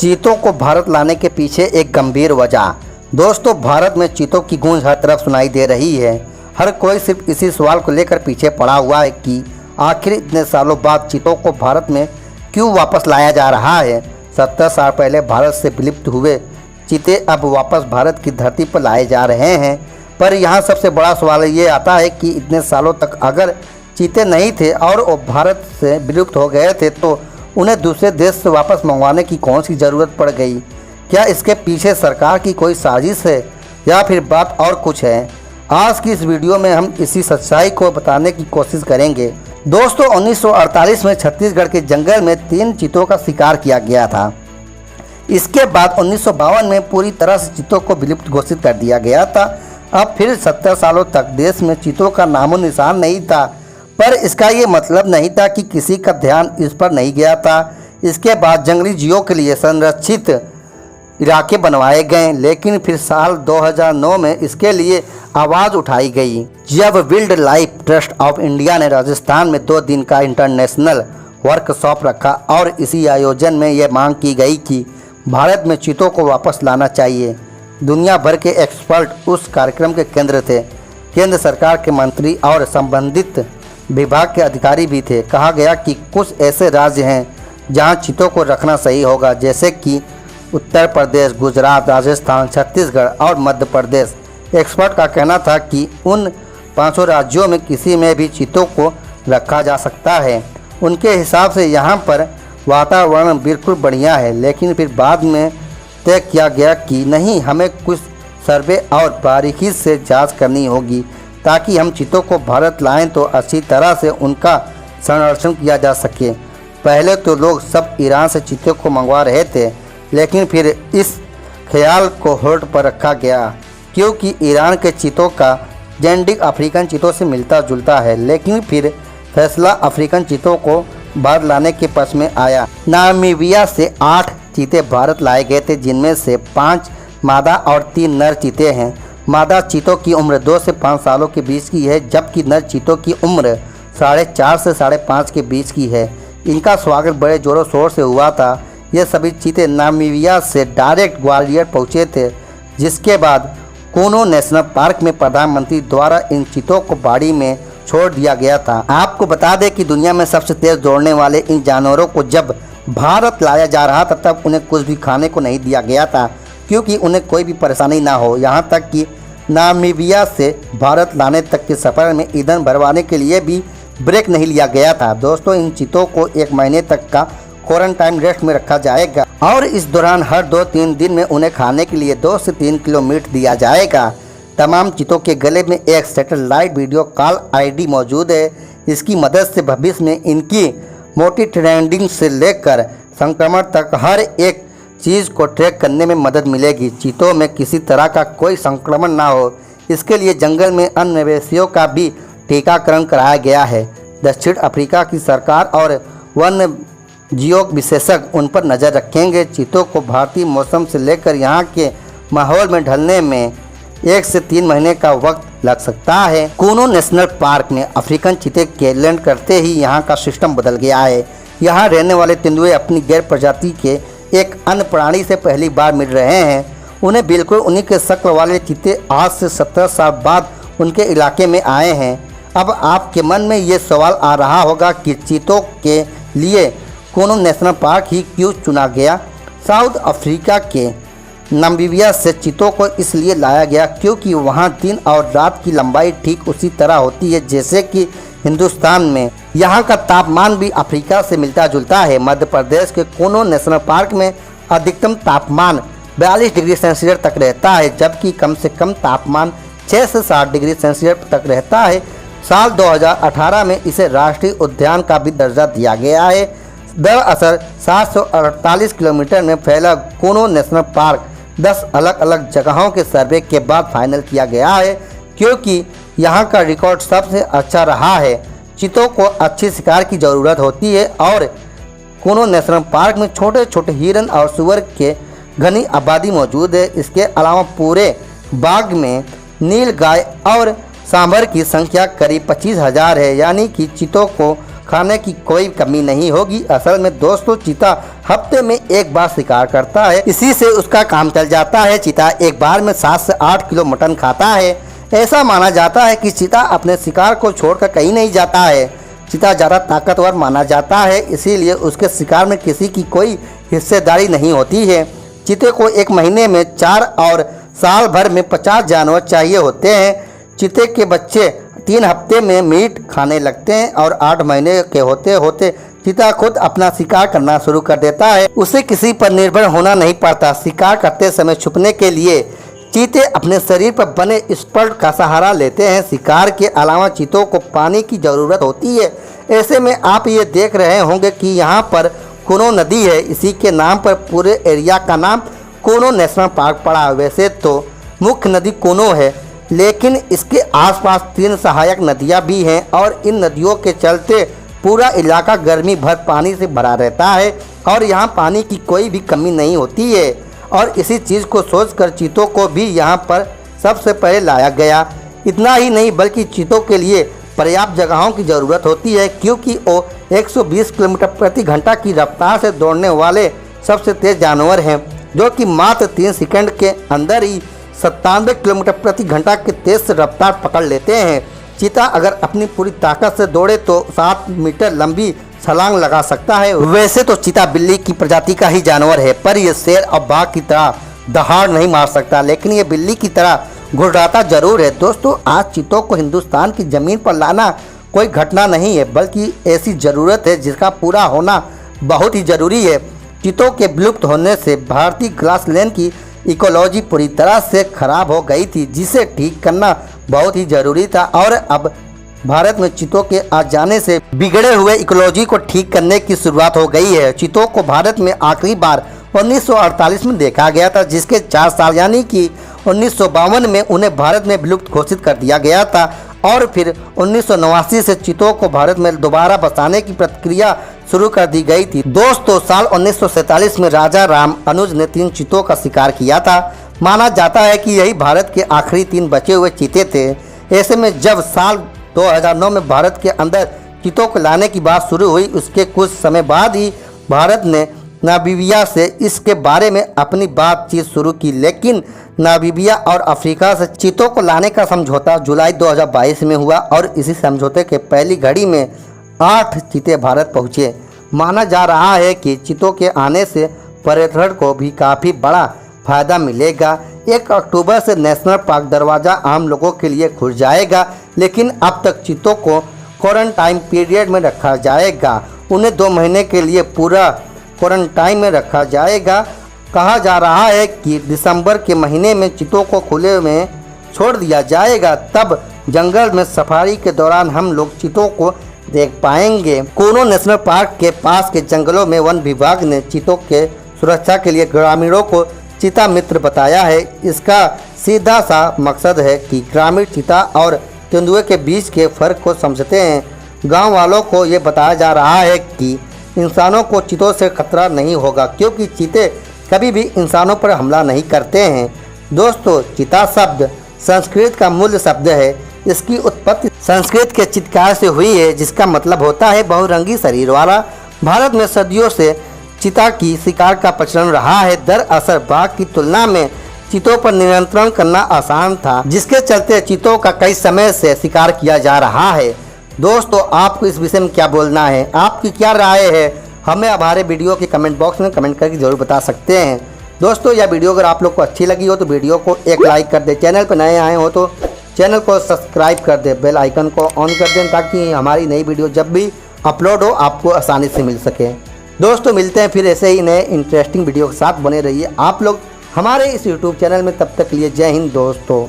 चीतों को भारत लाने के पीछे एक गंभीर वजह। दोस्तों, भारत में चीतों की गूंज हर तरफ सुनाई दे रही है। हर कोई सिर्फ इसी सवाल को लेकर पीछे पड़ा हुआ है कि आखिर इतने सालों बाद चीतों को भारत में क्यों वापस लाया जा रहा है। 70 साल पहले भारत से विलुप्त हुए चीते अब वापस भारत की धरती पर लाए जा रहे हैं। पर यहाँ सबसे बड़ा सवाल ये आता है कि इतने सालों तक अगर चीते नहीं थे और वो भारत से विलुप्त हो गए थे तो उन्हें दूसरे देश से वापस मंगवाने की कौन सी ज़रूरत पड़ गई। क्या इसके पीछे सरकार की कोई साजिश है या फिर बात और कुछ है। आज की इस वीडियो में हम इसी सच्चाई को बताने की कोशिश करेंगे। दोस्तों, 1948 में छत्तीसगढ़ के जंगल में 3 चीतों का शिकार किया गया था। इसके बाद 1952 में पूरी तरह से चीतों को विलुप्त घोषित कर दिया गया था। अब फिर 70 सालों तक देश में चीतों का नामो निशान नहीं था। पर इसका ये मतलब नहीं था कि किसी का ध्यान इस पर नहीं गया था। इसके बाद जंगली जीवों के लिए संरक्षित इलाके बनवाए गए, लेकिन फिर साल 2009 में इसके लिए आवाज़ उठाई गई जब wild life trust of India ने राजस्थान में 2 दिन का इंटरनेशनल वर्कशॉप रखा और इसी आयोजन में यह मांग की गई कि भारत में चीतों को वापस लाना चाहिए। दुनिया भर के एक्सपर्ट उस कार्यक्रम के केंद्र थे। केंद्र सरकार के मंत्री और संबंधित विभाग के अधिकारी भी थे। कहा गया कि कुछ ऐसे राज्य हैं जहां चीतों को रखना सही होगा, जैसे कि उत्तर प्रदेश, गुजरात, राजस्थान, छत्तीसगढ़ और मध्य प्रदेश। एक्सपर्ट का कहना था कि उन 5 राज्यों में किसी में भी चीतों को रखा जा सकता है। उनके हिसाब से यहाँ पर वातावरण बिल्कुल बढ़िया है, लेकिन फिर बाद में तय किया गया कि नहीं, हमें कुछ सर्वे और बारीकी से जांच करनी होगी ताकि हम चीतों को भारत लाएं तो अच्छी तरह से उनका संरक्षण किया जा सके। पहले तो लोग सब ईरान से चीतों को मंगवा रहे थे, लेकिन फिर इस ख्याल को होल्ड पर रखा गया क्योंकि ईरान के चीतों का जेनेटिक अफ्रीकन चीतों से मिलता जुलता है। लेकिन फिर फैसला अफ्रीकन चीतों को भारत लाने के पक्ष में आया। नामीबिया से 8 चीते भारत लाए गए थे, जिनमें से 5 मादा और 3 नर चीते हैं। मादा चीतों की उम्र 2 से 5 सालों के बीच की है, जबकि नर चीतों की उम्र 4.5 से 5.5 के बीच की है। इनका स्वागत बड़े जोरों शोर से हुआ था। ये सभी चीते नामीबिया से डायरेक्ट ग्वालियर पहुँचे थे, जिसके बाद कूनो नेशनल पार्क में प्रधानमंत्री द्वारा इन चीतों को बाड़ी में छोड़ दिया गया था। आपको बता दें कि दुनिया में सबसे तेज दौड़ने वाले इन जानवरों को जब भारत लाया जा रहा था तब उन्हें कुछ भी खाने को नहीं दिया गया था, क्योंकि उन्हें कोई भी परेशानी ना हो। यहाँ तक कि नामीबिया से भारत लाने तक के सफ़र में ईंधन भरवाने के लिए भी ब्रेक नहीं लिया गया था। दोस्तों, इन चीतों को 1 महीने तक का क्वारंटाइन रेस्ट में रखा जाएगा और इस दौरान हर 2-3 दिन में उन्हें खाने के लिए 2 से 3 किलो मीट दिया जाएगा। तमाम चीतों के गले में एक सैटेलाइट वीडियो कॉल आईडी मौजूद है। इसकी मदद से भविष्य में इनकी मोटी ट्रेंडिंग से लेकर संक्रमण तक हर एक चीज़ को ट्रैक करने में मदद मिलेगी। चीतों में किसी तरह का कोई संक्रमण ना हो, इसके लिए जंगल में अन्य मवेशियों का भी टीकाकरण कराया गया है। दक्षिण अफ्रीका की सरकार और वन्य जीव विशेषज्ञ उन पर नज़र रखेंगे। चीतों को भारतीय मौसम से लेकर यहाँ के माहौल में ढलने में 1 से 3 महीने का वक्त लग सकता है। कूनो नेशनल पार्क में अफ्रीकन चीते के लैंड करते ही यहाँ का सिस्टम बदल गया है। यहाँ रहने वाले तेंदुए अपनी गैर प्रजाति के एक अन्य प्राणी से पहली बार मिल रहे हैं। उन्हें बिल्कुल उन्हीं के शक्ल वाले चीते आज से 17 साल बाद उनके इलाके में आए हैं। अब आपके मन में ये सवाल आ रहा होगा कि चीतों के लिए कूनो नेशनल पार्क ही क्यों चुना गया। साउथ अफ्रीका के नामीबिया से चीतों को इसलिए लाया गया क्योंकि वहाँ दिन और रात की लंबाई ठीक उसी तरह होती है जैसे कि हिंदुस्तान में। यहाँ का तापमान भी अफ्रीका से मिलता जुलता है। मध्य प्रदेश के कूनो नेशनल पार्क में अधिकतम तापमान 42 डिग्री सेल्सियस तक रहता है, जबकि कम से कम तापमान 6 से 7 डिग्री सेल्सियस तक रहता है। साल 2018 में इसे राष्ट्रीय उद्यान का भी दर्जा दिया गया है। दरअसल 748 किलोमीटर में फैला कूनो नेशनल पार्क 10 अलग अलग जगहों के सर्वे के बाद फाइनल किया गया है, क्योंकि यहाँ का रिकॉर्ड सबसे अच्छा रहा है। चीतों को अच्छी शिकार की ज़रूरत होती है और कूनो नेशनल पार्क में छोटे छोटे हिरन और सुअर के घनी आबादी मौजूद है। इसके अलावा पूरे बाग में नील गाय और सांभर की संख्या करीब 25,000 है। यानी कि चीतों को खाने की कोई कमी नहीं होगी। असल में दोस्तों चीता हफ्ते में एक बार शिकार करता है, इसी से उसका काम चल जाता है। चीता एक बार में 7 से 8 किलो मटन खाता है। ऐसा माना जाता है कि चीता अपने शिकार को छोड़कर कहीं नहीं जाता है। चीता ज़्यादा ताकतवर माना जाता है, इसीलिए उसके शिकार में किसी की कोई हिस्सेदारी नहीं होती है। चीते को एक महीने में 4 और साल भर में 50 जानवर चाहिए होते हैं। चीते के बच्चे 3 हफ्ते में मीट खाने लगते हैं और 8 महीने के होते होते चीता खुद अपना शिकार करना शुरू कर देता है। उसे किसी पर निर्भर होना नहीं पड़ता। शिकार करते समय छुपने के लिए चीते अपने शरीर पर बने स्पर्ट का सहारा लेते हैं। शिकार के अलावा चीतों को पानी की ज़रूरत होती है। ऐसे में आप ये देख रहे होंगे कि यहाँ पर कोनो नदी है। इसी के नाम पर पूरे एरिया का नाम कोनो नेशनल पार्क पड़ा। वैसे तो मुख्य नदी कोनो है, लेकिन इसके आसपास 3 सहायक नदियाँ भी हैं और इन नदियों के चलते पूरा इलाका गर्मी भर पानी से भरा रहता है और यहाँ पानी की कोई भी कमी नहीं होती है। और इसी चीज़ को सोचकर चीतों को भी यहाँ पर सबसे पहले लाया गया। इतना ही नहीं बल्कि चीतों के लिए पर्याप्त जगहों की ज़रूरत होती है, क्योंकि वो 120 किलोमीटर प्रति घंटा की रफ्तार से दौड़ने वाले सबसे तेज़ जानवर हैं, जो कि मात्र 3 सेकंड के अंदर ही 97 किलोमीटर प्रति घंटा की तेज़ रफ्तार पकड़ लेते हैं। चीता अगर अपनी पूरी ताकत से दौड़े तो 7 मीटर लंबी छलांग लगा सकता है। वैसे तो चीता बिल्ली की प्रजाति का ही जानवर है, पर यह शेर और बाघ की तरह दहाड़ नहीं मार सकता, लेकिन ये बिल्ली की तरह घुर्राता जरूर है। दोस्तों आज चीतों को हिंदुस्तान की ज़मीन पर लाना कोई घटना नहीं है, बल्कि ऐसी ज़रूरत है जिसका पूरा होना बहुत ही ज़रूरी है। चीतों के विलुप्त होने से भारतीय ग्रासलैंड की इकोलॉजी पूरी तरह से खराब हो गई थी, जिसे ठीक करना बहुत ही ज़रूरी था। और अब भारत में चीतों के आ जाने से बिगड़े हुए इकोलॉजी को ठीक करने की शुरुआत हो गई है। चीतों को भारत में आखिरी बार 1948 में देखा गया था, जिसके 4 साल यानी कि 1952 में उन्हें भारत में विलुप्त घोषित कर दिया गया था। और फिर 1989 से चीतों को भारत में दोबारा बसाने की प्रक्रिया शुरू कर दी गई थी। दोस्तों साल 1947 में राजा राम अनुज ने 3 चीतों का शिकार किया था। माना जाता है कि यही भारत के आखिरी 3 बचे हुए चीते थे। ऐसे में जब साल 2009 में भारत के अंदर चीतों को लाने की बात शुरू हुई, उसके कुछ समय बाद ही भारत ने नामीबिया से इसके बारे में अपनी बातचीत शुरू की। लेकिन नामीबिया और अफ्रीका से चीतों को लाने का समझौता जुलाई 2022 में हुआ और इसी समझौते के पहली घड़ी में 8 चीते भारत पहुँचे। माना जा रहा है कि चीतों के आने से पर्यटन को भी काफ़ी बड़ा फायदा मिलेगा। 1 अक्टूबर से नेशनल पार्क दरवाज़ा आम लोगों के लिए खुल जाएगा, लेकिन अब तक चीतों को क्वारंटाइन पीरियड में रखा जाएगा। उन्हें 2 महीने के लिए पूरा क्वारंटाइन में रखा जाएगा। कहा जा रहा है कि दिसंबर के महीने में चीतों को खुले में छोड़ दिया जाएगा, तब जंगल में सफारी के दौरान हम लोग चीतों को देख पाएंगे। कोनो नेशनल पार्क के पास के जंगलों में वन विभाग ने चीतों के सुरक्षा के लिए ग्रामीणों को चीता मित्र बताया है। इसका सीधा सा मकसद है कि ग्रामीण चीता और तेंदुए के बीच के फर्क को समझते हैं। गांव वालों को ये बताया जा रहा है कि इंसानों को चीतों से खतरा नहीं होगा, क्योंकि चीते कभी भी इंसानों पर हमला नहीं करते हैं। दोस्तों चीता शब्द संस्कृत का मूल शब्द है। इसकी उत्पत्ति संस्कृत के चित्कार से हुई है, जिसका मतलब होता है बहुरंगी शरीर वाला। भारत में सदियों से चीता की शिकार का प्रचलन रहा है। दरअसल बाघ की तुलना में चीतों पर नियंत्रण करना आसान था, जिसके चलते चीतों का कई समय से शिकार किया जा रहा है। दोस्तों आपको इस विषय में क्या बोलना है, आपकी क्या राय है, हमें हमारे वीडियो के कमेंट बॉक्स में कमेंट करके जरूर बता सकते हैं। दोस्तों यह वीडियो अगर आप लोग को अच्छी लगी हो तो वीडियो को एक लाइक कर दें। चैनल पर नए आए हो तो चैनल को सब्सक्राइब कर दें, बेल आइकन को ऑन कर दें, ताकि हमारी नई वीडियो जब भी अपलोड हो आपको आसानी से मिल सके। दोस्तों मिलते हैं फिर ऐसे ही नए इंटरेस्टिंग वीडियो के साथ। बने रहिए आप लोग हमारे इस यूट्यूब चैनल में। तब तक लिए जय हिंद दोस्तों।